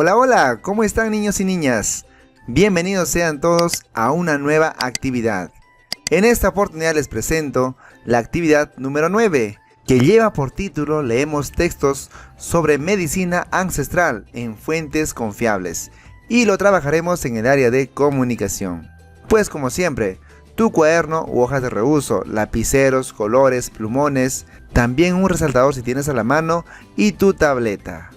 Hola, hola, ¿cómo están niños y niñas? Bienvenidos sean todos a una nueva actividad. En esta oportunidad les presento la actividad número 9, que lleva por título Leemos textos sobre medicina ancestral en fuentes confiables, y lo trabajaremos en el área de comunicación. Pues como siempre, tu cuaderno u hojas de reuso, lapiceros, colores, plumones, también un resaltador si tienes a la mano y tu tableta.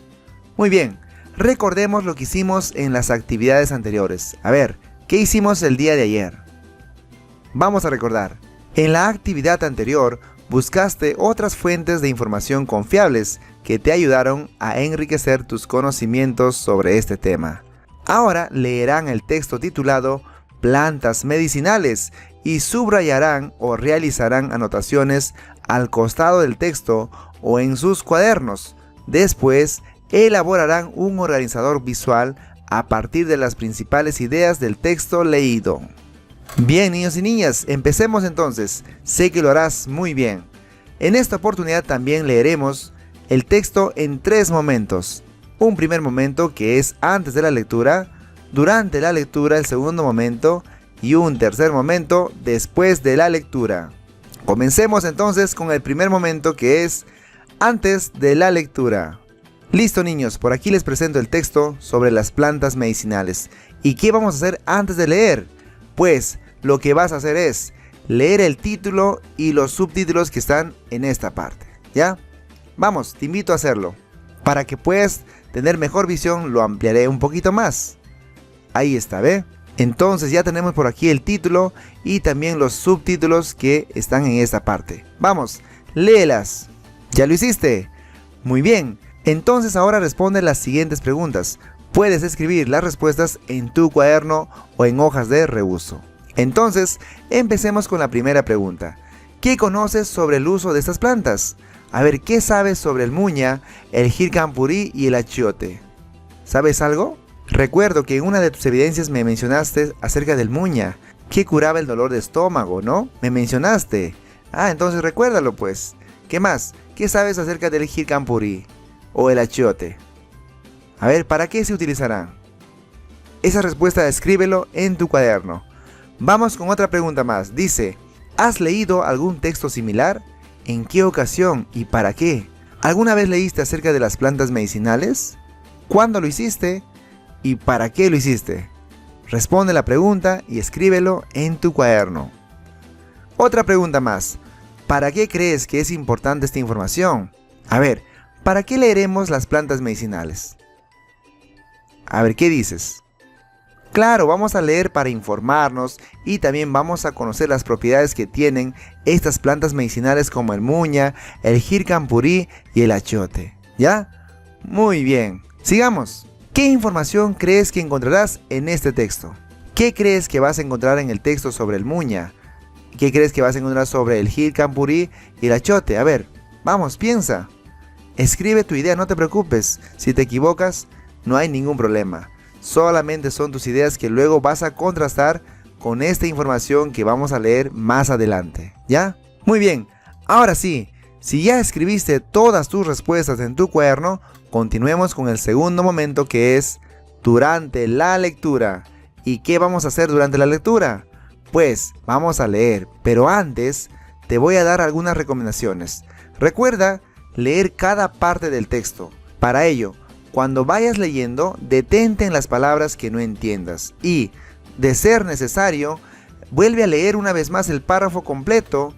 Muy bien, recordemos lo que hicimos en las actividades anteriores. A ver, ¿qué hicimos el día de ayer? Vamos a recordar. En la actividad anterior, buscaste otras fuentes de información confiables que te ayudaron a enriquecer tus conocimientos sobre este tema. Ahora leerán el texto titulado Plantas medicinales y subrayarán o realizarán anotaciones al costado del texto o en sus cuadernos. Después, elaborarán un organizador visual a partir de las principales ideas del texto leído. Bien, niños y niñas, empecemos entonces. Sé que lo harás muy bien. En esta oportunidad también leeremos el texto en 3 momentos. Un primer momento que es antes de la lectura, durante la lectura el segundo momento y un tercer momento después de la lectura. Comencemos entonces con el primer momento que es antes de la lectura. Listo niños, por aquí les presento el texto sobre las plantas medicinales. ¿Y qué vamos a hacer antes de leer? Pues lo que vas a hacer es leer el título y los subtítulos que están en esta parte, ¿ya? Vamos, te invito a hacerlo. Para que puedas tener mejor visión lo ampliaré un poquito más. Ahí está, ¿ve? Entonces ya tenemos por aquí el título y también los subtítulos que están en esta parte. Vamos, léelas. ¿Ya lo hiciste? Muy bien. Entonces ahora responde las siguientes preguntas. Puedes escribir las respuestas en tu cuaderno o en hojas de reuso. Entonces, empecemos con la primera pregunta. ¿Qué conoces sobre el uso de estas plantas? A ver, ¿qué sabes sobre el muña, el gircampurí y el achiote? ¿Sabes algo? Recuerdo que en una de tus evidencias me mencionaste acerca del muña, que curaba el dolor de estómago, ¿no? Me mencionaste. Entonces recuérdalo pues. ¿Qué más? ¿Qué sabes acerca del gircampurí o el achiote? A ver, ¿para qué se utilizarán? Esa respuesta escríbelo en tu cuaderno. Vamos con otra pregunta más. Dice, ¿has leído algún texto similar? ¿En qué ocasión y para qué? ¿Alguna vez leíste acerca de las plantas medicinales? ¿Cuándo lo hiciste? ¿Y para qué lo hiciste? Responde la pregunta y escríbelo en tu cuaderno. Otra pregunta más. ¿Para qué crees que es importante esta información? A ver, ¿para qué leeremos las plantas medicinales? A ver, ¿qué dices? Claro, vamos a leer para informarnos y también vamos a conocer las propiedades que tienen estas plantas medicinales como el muña, el gircampurí y el achiote. ¿Ya? Muy bien. Sigamos. ¿Qué información crees que encontrarás en este texto? ¿Qué crees que vas a encontrar en el texto sobre el muña? ¿Qué crees que vas a encontrar sobre el gircampurí y el achiote? A ver, vamos, piensa. Escribe tu idea, no te preocupes. Si te equivocas, no hay ningún problema. Solamente son tus ideas que luego vas a contrastar con esta información que vamos a leer más adelante, ¿ya? Muy bien, ahora sí, si ya escribiste todas tus respuestas en tu cuaderno, continuemos con el segundo momento que es durante la lectura. ¿Y qué vamos a hacer durante la lectura? Pues vamos a leer, pero antes te voy a dar algunas recomendaciones. Recuerda leer cada parte del texto. Para ello, cuando vayas leyendo, detente en las palabras que no entiendas y, de ser necesario, vuelve a leer una vez más el párrafo completo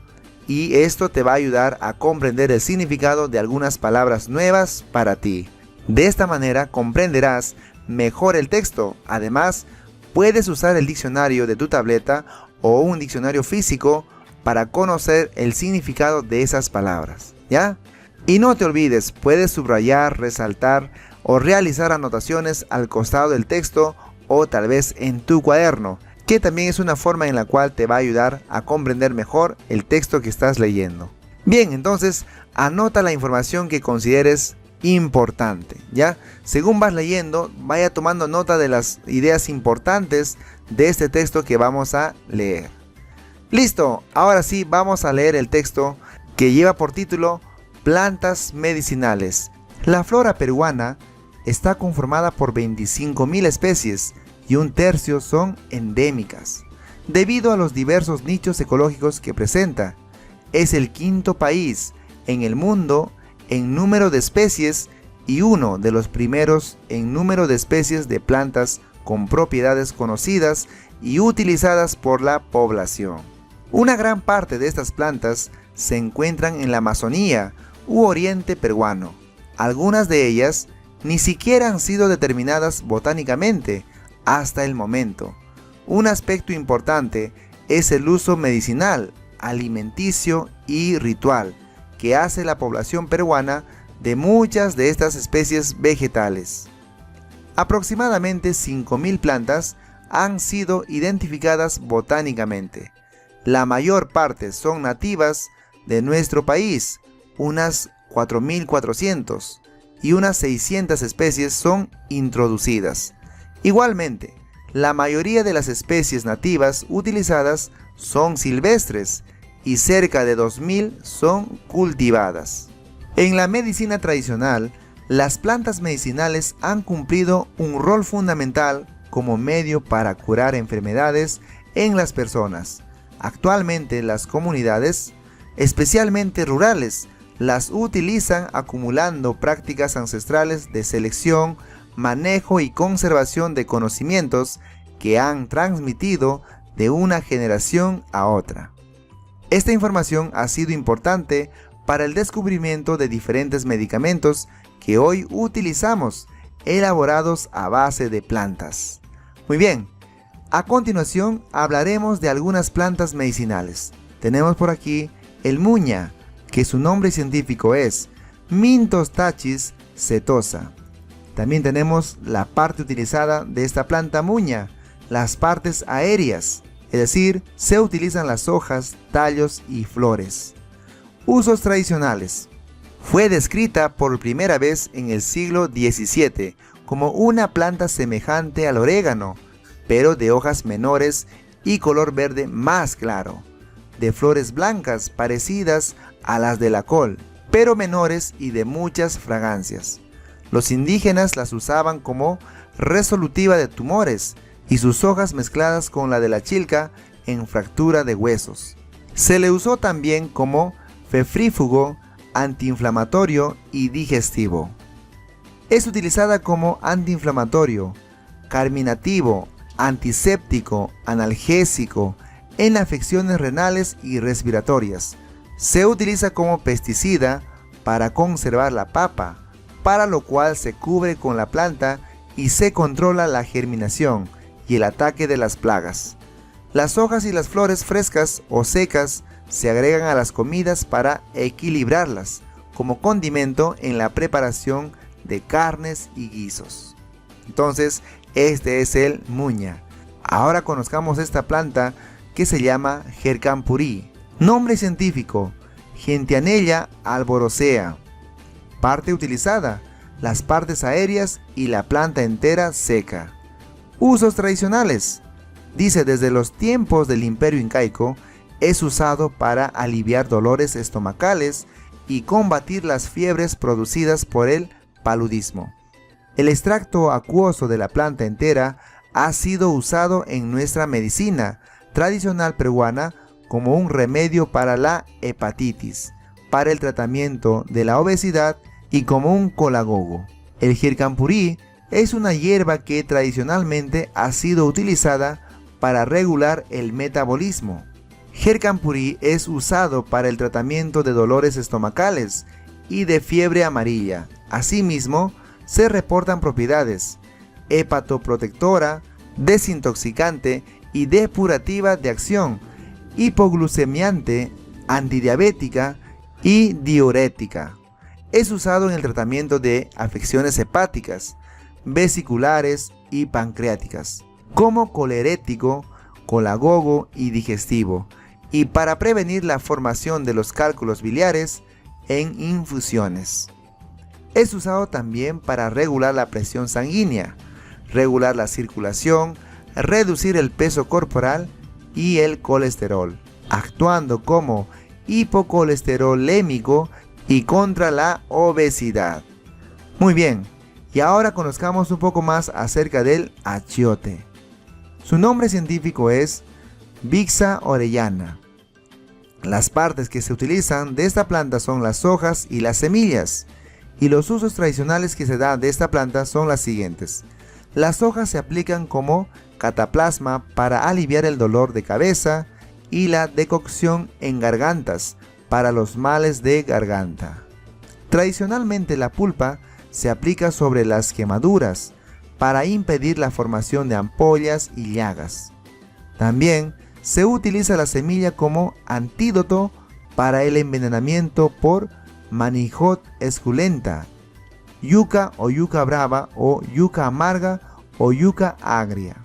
y esto te va a ayudar a comprender el significado de algunas palabras nuevas para ti. De esta manera comprenderás mejor el texto. Además, puedes usar el diccionario de tu tableta o un diccionario físico para conocer el significado de esas palabras, ¿ya? Y no te olvides, puedes subrayar, resaltar o realizar anotaciones al costado del texto o tal vez en tu cuaderno, que también es una forma en la cual te va a ayudar a comprender mejor el texto que estás leyendo. Bien, entonces anota la información que consideres importante, ¿ya? Según vas leyendo, vaya tomando nota de las ideas importantes de este texto que vamos a leer. Listo, ahora sí vamos a leer el texto que lleva por título Plantas medicinales. La flora peruana está conformada por 25.000 especies y un tercio son endémicas. Debido a los diversos nichos ecológicos que presenta, es el quinto país en el mundo en número de especies y uno de los primeros en número de especies de plantas con propiedades conocidas y utilizadas por la población. Una gran parte de estas plantas se encuentran en la Amazonía u oriente peruano. Algunas de ellas ni siquiera han sido determinadas botánicamente hasta el momento. Un aspecto importante es el uso medicinal, alimenticio y ritual que hace la población peruana de muchas de estas especies vegetales. Aproximadamente 5.000 plantas han sido identificadas botánicamente. La mayor parte son nativas de nuestro país, unas 4.400, y unas 600 especies son introducidas. Igualmente, la mayoría de las especies nativas utilizadas son silvestres y cerca de 2.000 son cultivadas. En la medicina tradicional, las plantas medicinales han cumplido un rol fundamental como medio para curar enfermedades en las personas. Actualmente las comunidades, especialmente rurales, las utilizan acumulando prácticas ancestrales de selección, manejo y conservación de conocimientos que han transmitido de una generación a otra. Esta información ha sido importante para el descubrimiento de diferentes medicamentos que hoy utilizamos, elaborados a base de plantas. Muy bien, a continuación hablaremos de algunas plantas medicinales. Tenemos por aquí el muña, que su nombre científico es Mintos tachys setosa. También tenemos la parte utilizada de esta planta muña, las partes aéreas, es decir, se utilizan las hojas, tallos y flores. Usos tradicionales. Fue descrita por primera vez en el siglo XVII como una planta semejante al orégano, pero de hojas menores y color verde más claro, de flores blancas parecidas a las de la col, pero menores y de muchas fragancias. Los indígenas las usaban como resolutiva de tumores y sus hojas mezcladas con la de la chilca en fractura de huesos. Se le usó también como fefrífugo, antiinflamatorio y digestivo. Es utilizada como antiinflamatorio, carminativo, antiséptico, analgésico, en afecciones renales y respiratorias. Se utiliza como pesticida para conservar la papa, para lo cual se cubre con la planta y se controla la germinación y el ataque de las plagas. Las hojas y las flores frescas o secas se agregan a las comidas para equilibrarlas, como condimento en la preparación de carnes y guisos. Entonces, este es el muña. Ahora conozcamos esta planta que se llama Jercampurí. Nombre científico, Gentianella alborocea. Parte utilizada, las partes aéreas y la planta entera seca. Usos tradicionales. Dice, desde los tiempos del Imperio Incaico, es usado para aliviar dolores estomacales y combatir las fiebres producidas por el paludismo. El extracto acuoso de la planta entera ha sido usado en nuestra medicina tradicional peruana como un remedio para la hepatitis, para el tratamiento de la obesidad y como un colagogo. El jercampurí es una hierba que tradicionalmente ha sido utilizada para regular el metabolismo. Jercampurí es usado para el tratamiento de dolores estomacales y de fiebre amarilla. Asimismo, se reportan propiedades hepatoprotectora, desintoxicante y depurativa de acción, hipoglucemiante, antidiabética y diurética. Es usado en el tratamiento de afecciones hepáticas, vesiculares y pancreáticas, como colerético, colagogo y digestivo, y para prevenir la formación de los cálculos biliares en infusiones. Es usado también para regular la presión sanguínea, regular la circulación, reducir el peso corporal y el colesterol, actuando como hipocolesterolémico y contra la obesidad. Muy bien, Y ahora conozcamos un poco más acerca del achiote. Su nombre científico es Vixa orellana. Las partes que se utilizan de esta planta son las hojas y las semillas. Y los usos tradicionales que se dan de esta planta son las siguientes. Las hojas se aplican como cataplasma para aliviar el dolor de cabeza y la decocción en gargantas para los males de garganta. Tradicionalmente la pulpa se aplica sobre las quemaduras para impedir la formación de ampollas y llagas. También se utiliza la semilla como antídoto para el envenenamiento por Manihot esculenta, yuca o yuca brava o yuca amarga o yuca agria.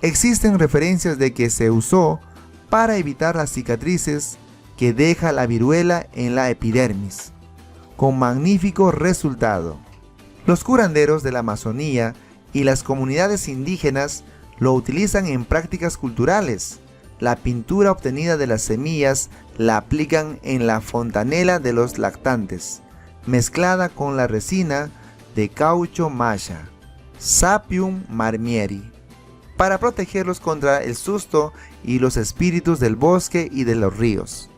Existen referencias de que se usó para evitar las cicatrices que deja la viruela en la epidermis, con magnífico resultado. Los curanderos de la Amazonía y las comunidades indígenas lo utilizan en prácticas culturales. La pintura obtenida de las semillas la aplican en la fontanela de los lactantes, mezclada con la resina de caucho maya, Sapium marmieri, para protegerlos contra el susto y los espíritus del bosque y de los ríos.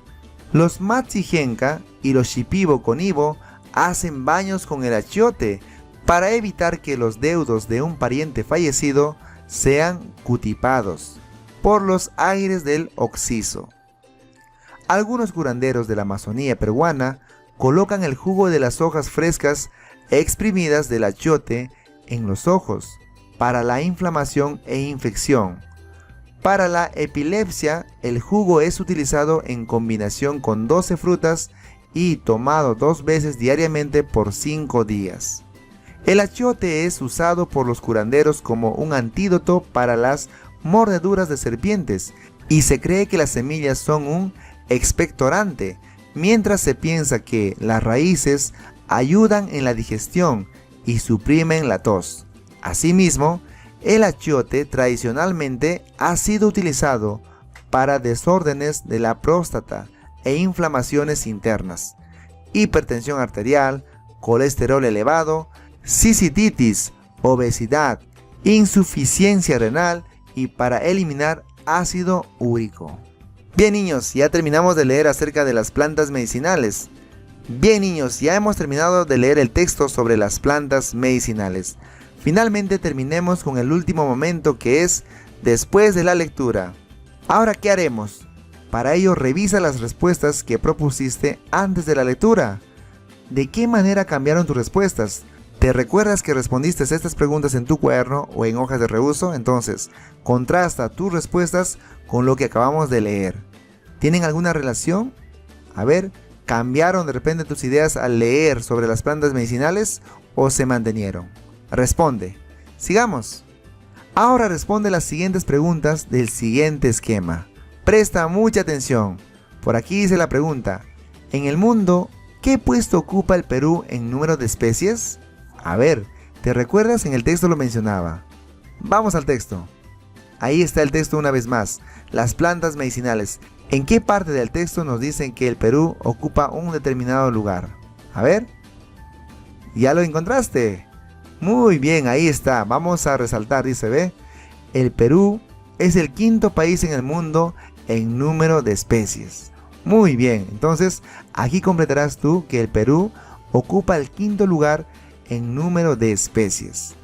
Los Matsigenka y los Shipibo Conibo hacen baños con el achiote para evitar que los deudos de un pariente fallecido sean cutipados por los aires del oxiso. Algunos curanderos de la Amazonía peruana colocan el jugo de las hojas frescas exprimidas del achiote en los ojos para la inflamación e infección. Para la epilepsia, el jugo es utilizado en combinación con 12 frutas y tomado 2 veces diariamente por 5 días. El achiote es usado por los curanderos como un antídoto para las mordeduras de serpientes y se cree que las semillas son un expectorante, mientras se piensa que las raíces ayudan en la digestión y suprimen la tos. Asimismo, el achiote tradicionalmente ha sido utilizado para desórdenes de la próstata e inflamaciones internas, hipertensión arterial, colesterol elevado, cisititis, obesidad, insuficiencia renal y para eliminar ácido úrico. Bien niños, ya terminamos de leer acerca de las plantas medicinales. Bien niños, ya hemos terminado de leer el texto sobre las plantas medicinales. Finalmente terminemos con el último momento, que es después de la lectura. Ahora, ¿qué haremos? Para ello, revisa las respuestas que propusiste antes de la lectura. ¿De qué manera cambiaron tus respuestas? ¿Te recuerdas que respondiste estas preguntas en tu cuaderno o en hojas de reuso? Entonces, contrasta tus respuestas con lo que acabamos de leer. ¿Tienen alguna relación? A ver, ¿cambiaron de repente tus ideas al leer sobre las plantas medicinales o se mantenieron? Responde. Sigamos. Ahora responde las siguientes preguntas del siguiente esquema. Presta mucha atención. Por aquí dice la pregunta: en el mundo, ¿qué puesto ocupa el Perú en número de especies? A ver, ¿te recuerdas? En el texto lo mencionaba. Vamos al texto. Ahí está el texto una vez más. Las plantas medicinales. ¿En qué parte del texto nos dicen que el Perú ocupa un determinado lugar? A ver. ¿Ya lo encontraste? Muy bien, ahí está. Vamos a resaltar, dice, ¿ve? El Perú es el 5.º país en el mundo en número de especies. Muy bien, entonces aquí completarás tú que el Perú ocupa el 5.º lugar en número de especies.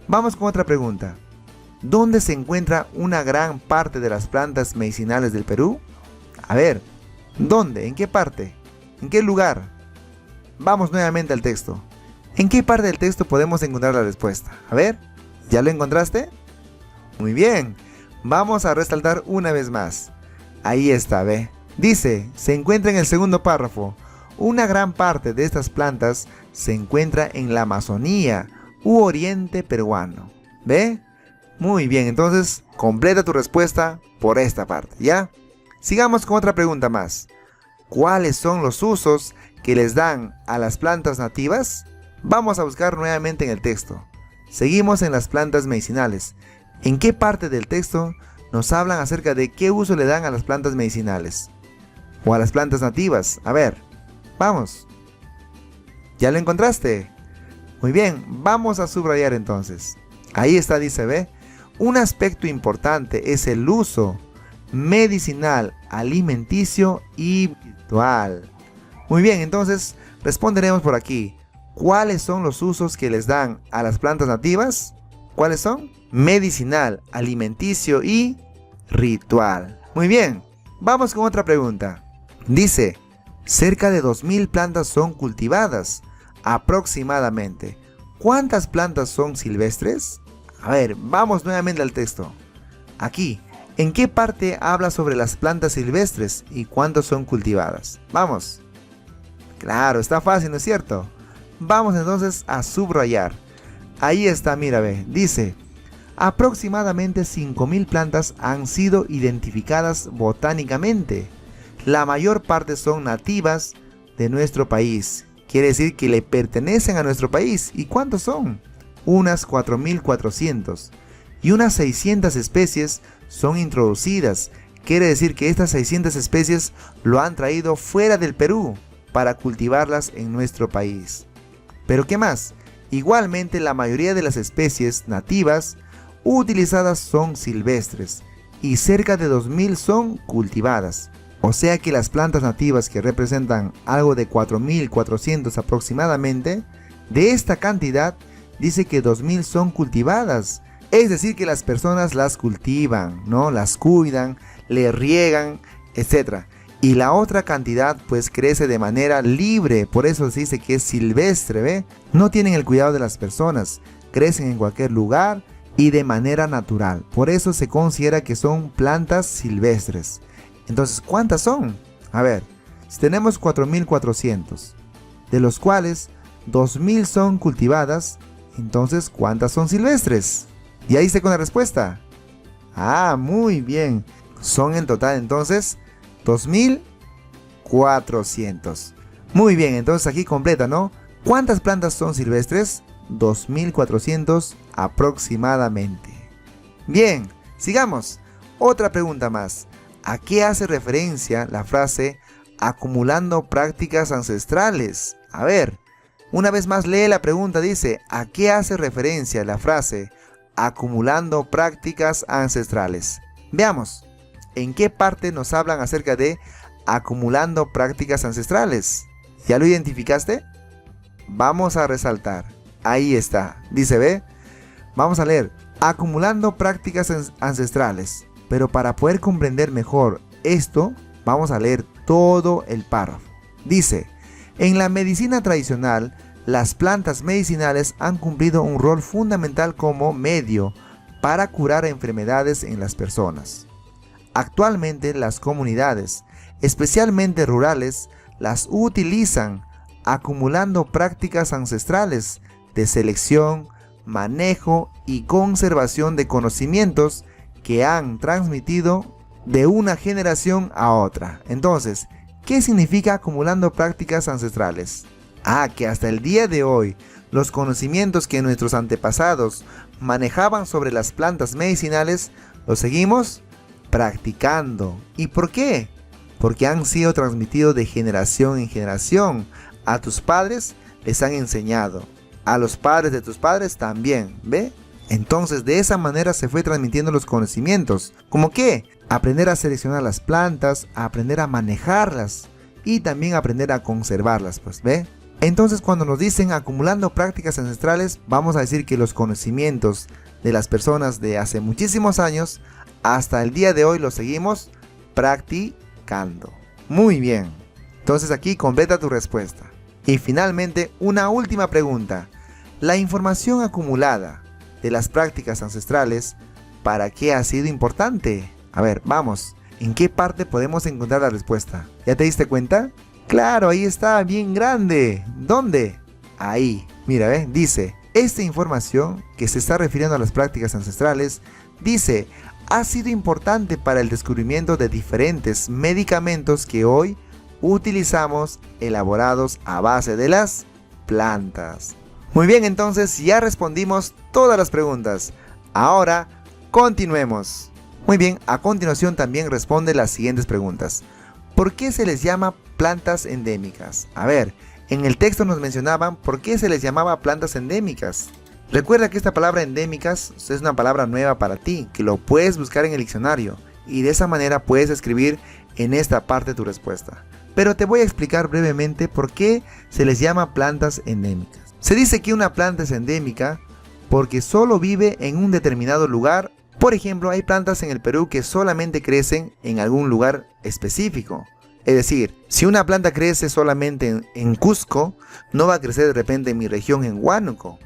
Vamos con otra pregunta. ¿Dónde se encuentra una gran parte de las plantas medicinales del Perú? A ver, ¿dónde? ¿En qué parte? ¿En qué lugar? Vamos nuevamente al texto. ¿En qué parte del texto podemos encontrar la respuesta? A ver, ¿ya lo encontraste? Muy bien, vamos a resaltar una vez más. Ahí está, ¿ve? Dice, se encuentra en el segundo párrafo. Una gran parte de estas plantas se encuentra en la Amazonía u oriente peruano. ¿Ve? Muy bien, entonces completa tu respuesta por esta parte, ¿ya? Sigamos con otra pregunta más. ¿Cuáles son los usos que les dan a las plantas nativas? Vamos a buscar nuevamente en el texto. Seguimos en las plantas medicinales. ¿En qué parte del texto nos hablan acerca de qué uso le dan a las plantas medicinales? O a las plantas nativas. A ver, vamos. ¿Ya lo encontraste? Muy bien, vamos a subrayar entonces. Ahí está, dice, ¿ve? Un aspecto importante es el uso medicinal, alimenticio y ritual. Muy bien, entonces responderemos por aquí. ¿Cuáles son los usos que les dan a las plantas nativas? ¿Cuáles son? Medicinal, alimenticio y ritual. Muy bien, vamos con otra pregunta. Dice, cerca de 2000 plantas son cultivadas aproximadamente. ¿Cuántas plantas son silvestres? A ver, vamos nuevamente al texto. Aquí, ¿en qué parte habla sobre las plantas silvestres y cuántas son cultivadas? Vamos. Claro, está fácil, ¿no es cierto? Vamos entonces a subrayar. Ahí está, mira, ve. Dice, aproximadamente 5000 plantas han sido identificadas botánicamente. La mayor parte son nativas de nuestro país. Quiere decir que le pertenecen a nuestro país. ¿Y cuántos son? Unas 4400. Y unas 600 especies son introducidas. Quiere decir que estas 600 especies lo han traído fuera del Perú para cultivarlas en nuestro país. ¿Pero qué más? Igualmente la mayoría de las especies nativas utilizadas son silvestres y cerca de 2000 son cultivadas. O sea que las plantas nativas, que representan algo de 4400 aproximadamente, de esta cantidad dice que 2000 son cultivadas. Es decir que las personas las cultivan, ¿no? Las cuidan, le riegan, etc. Y la otra cantidad pues crece de manera libre, por eso se dice que es silvestre, ¿ve? No tienen el cuidado de las personas, crecen en cualquier lugar y de manera natural. Por eso se considera que son plantas silvestres. Entonces, ¿cuántas son? A ver, si tenemos 4400, de los cuales 2000 son cultivadas, entonces ¿cuántas son silvestres? ¿Y ahí está con la respuesta? Ah, muy bien. Son en total entonces 2400. Muy bien, entonces aquí completa, ¿no? ¿Cuántas plantas son silvestres? 2400 aproximadamente. Bien, sigamos. Otra pregunta más. ¿A qué hace referencia la frase acumulando prácticas ancestrales? A ver, una vez más lee la pregunta, dice, ¿a qué hace referencia la frase acumulando prácticas ancestrales? Veamos, ¿en qué parte nos hablan acerca de acumulando prácticas ancestrales? ¿Ya lo identificaste? Vamos a resaltar. Ahí está. Dice, ve, vamos a leer. Acumulando prácticas ancestrales. Pero para poder comprender mejor esto, vamos a leer todo el párrafo. Dice, en la medicina tradicional, las plantas medicinales han cumplido un rol fundamental como medio para curar enfermedades en las personas. Actualmente las comunidades, especialmente rurales, las utilizan acumulando prácticas ancestrales de selección, manejo y conservación de conocimientos que han transmitido de una generación a otra. Entonces, ¿qué significa acumulando prácticas ancestrales? Que hasta el día de hoy, los conocimientos que nuestros antepasados manejaban sobre las plantas medicinales, los seguimos practicando. ¿Y por qué? Porque han sido transmitidos de generación en generación. A tus padres les han enseñado, a los padres de tus padres también, ¿ve? Entonces de esa manera se fue transmitiendo los conocimientos. ¿Cómo qué? Aprender a seleccionar las plantas, a aprender a manejarlas y también aprender a conservarlas, pues, ¿ve? Entonces cuando nos dicen acumulando prácticas ancestrales, vamos a decir que los conocimientos de las personas de hace muchísimos años hasta el día de hoy los seguimos practicando. Muy bien. Entonces aquí completa tu respuesta. Y finalmente una última pregunta. La información acumulada de las prácticas ancestrales, ¿para qué ha sido importante? A ver, vamos, ¿en qué parte podemos encontrar la respuesta? ¿Ya te diste cuenta? Claro, ahí está, bien grande. ¿Dónde? Ahí, mira, ¿ve? Dice, esta información que se está refiriendo a las prácticas ancestrales, dice, ha sido importante para el descubrimiento de diferentes medicamentos que hoy utilizamos elaborados a base de las plantas. Muy bien, entonces ya respondimos todas las preguntas. Ahora, continuemos. Muy bien, a continuación también responde las siguientes preguntas. ¿Por qué se les llama plantas endémicas? A ver, En el texto nos mencionaban por qué se les llamaba plantas endémicas. Recuerda que esta palabra endémicas es una palabra nueva para ti, que lo puedes buscar en el diccionario y de esa manera puedes escribir en esta parte tu respuesta. Pero te voy a explicar brevemente por qué se les llama plantas endémicas. Se dice que una planta es endémica porque solo vive en un determinado lugar. Por ejemplo, hay plantas en el Perú que solamente crecen en algún lugar específico. Es decir, si una planta crece solamente en Cusco, no va a crecer de repente en mi región en Huánuco.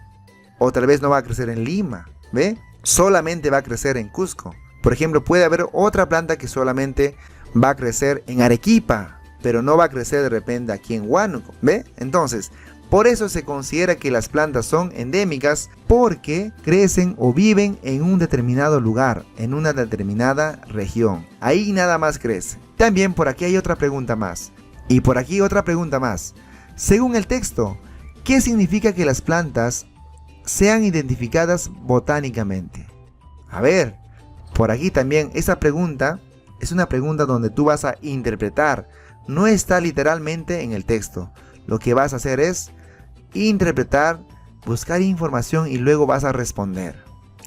O tal vez no va a crecer en Lima, ¿ve? Solamente va a crecer en Cusco. Por ejemplo, puede haber otra planta que solamente va a crecer en Arequipa, pero no va a crecer de repente aquí en Huánuco, ¿ve? Entonces, por eso se considera que las plantas son endémicas porque crecen o viven en un determinado lugar, en una determinada región. Ahí nada más crece. También por aquí hay otra pregunta más. Y por aquí otra pregunta más. Según el texto, ¿qué significa que las plantas sean identificadas botánicamente? A ver, por aquí también esa pregunta es una pregunta donde tú vas a interpretar. No está literalmente en el texto. Lo que vas a hacer es interpretar, buscar información y luego vas a responder.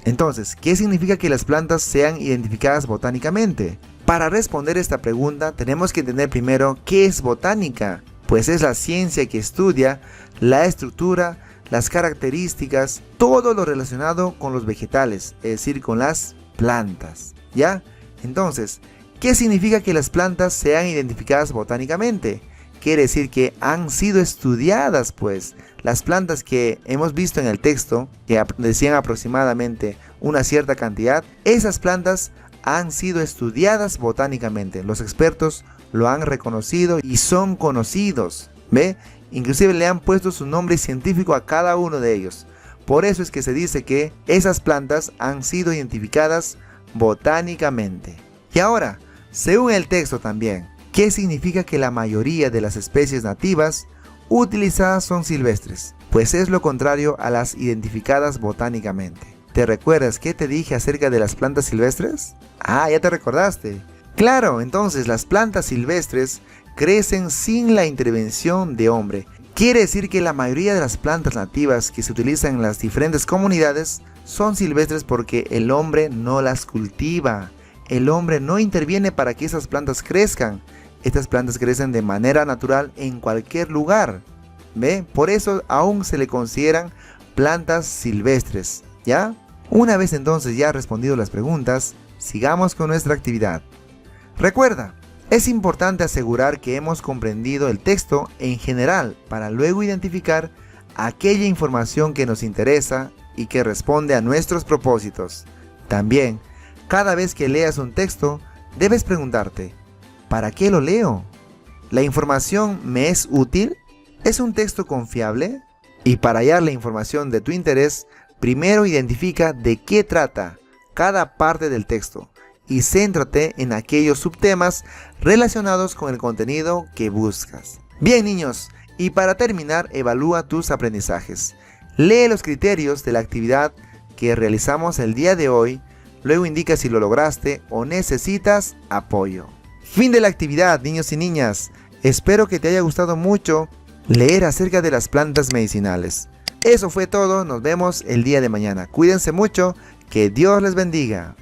Entonces, ¿qué significa que las plantas sean identificadas botánicamente? Para responder esta pregunta tenemos que entender primero qué es botánica. Pues es la ciencia que estudia la estructura, las características, todo lo relacionado con los vegetales, es decir, con las plantas, ¿ya? Entonces, ¿qué significa que las plantas sean identificadas botánicamente? Quiere decir que han sido estudiadas, pues. Las plantas que hemos visto en el texto, que decían aproximadamente una cierta cantidad, esas plantas han sido estudiadas botánicamente. Los expertos lo han reconocido y son conocidos, ¿ve? Inclusive le han puesto su nombre científico a cada uno de ellos. Por eso es que se dice que esas plantas han sido identificadas botánicamente. Y ahora, según el texto también, ¿qué significa que la mayoría de las especies nativas utilizadas son silvestres? Pues es lo contrario a las identificadas botánicamente. ¿Te recuerdas qué te dije acerca de las plantas silvestres? Ah, ya te recordaste. Claro, entonces las plantas silvestres crecen sin la intervención de hombre. Quiere decir que la mayoría de las plantas nativas que se utilizan en las diferentes comunidades son silvestres porque el hombre no las cultiva. El hombre no interviene para que esas plantas crezcan. Estas plantas crecen de manera natural en cualquier lugar, ¿ve? Por eso aún se le consideran plantas silvestres, ¿ya? Una vez entonces ya respondido las preguntas, sigamos con nuestra actividad. Recuerda, es importante asegurar que hemos comprendido el texto en general para luego identificar aquella información que nos interesa y que responde a nuestros propósitos. También, cada vez que leas un texto, debes preguntarte, ¿para qué lo leo? ¿La información me es útil? ¿Es un texto confiable? Y para hallar la información de tu interés, primero identifica de qué trata cada parte del texto y céntrate en aquellos subtemas relacionados con el contenido que buscas. Bien, niños, y para terminar, evalúa tus aprendizajes. Lee los criterios de la actividad que realizamos el día de hoy, luego indica si lo lograste o necesitas apoyo. Fin de la actividad, niños y niñas. Espero que te haya gustado mucho leer acerca de las plantas medicinales. Eso fue todo, nos vemos el día de mañana. Cuídense mucho, que Dios les bendiga.